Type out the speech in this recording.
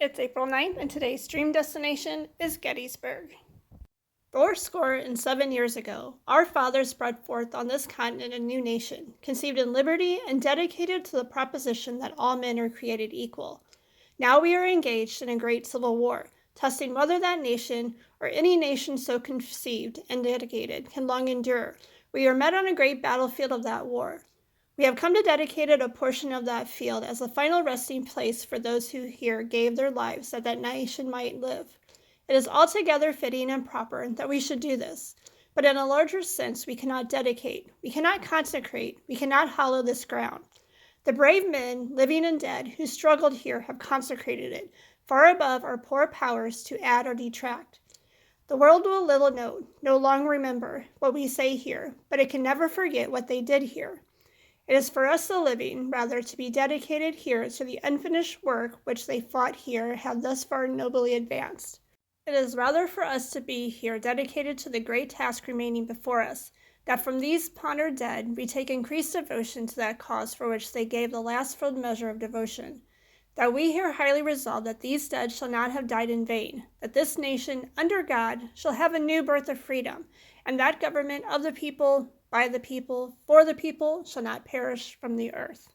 It's April 9th, and today's dream destination is Gettysburg. 407 years ago, our fathers brought forth on this continent a new nation, conceived in liberty and dedicated to the proposition that all men are created equal. Now we are engaged in a great civil war, testing whether that nation, or any nation so conceived and dedicated, can long endure. We are met on a great battlefield of that war. We have come to dedicate a portion of that field as a final resting place for those who here gave their lives that that nation might live. It is altogether fitting and proper that we should do this, but in a larger sense we cannot dedicate, we cannot consecrate, we cannot hallow this ground. The brave men, living and dead, who struggled here have consecrated it, far above our poor powers to add or detract. The world will little note, no longer remember, what we say here, but it can never forget what they did here. It is for us the living, rather, to be dedicated here to the unfinished work which they fought here have thus far nobly advanced. It is rather for us to be here dedicated to the great task remaining before us, that from these pondered dead we take increased devotion to that cause for which they gave the last full measure of devotion, that we here highly resolve that these dead shall not have died in vain, that this nation, under God, shall have a new birth of freedom, and that government of the people, by the people, for the people, shall not perish from the earth.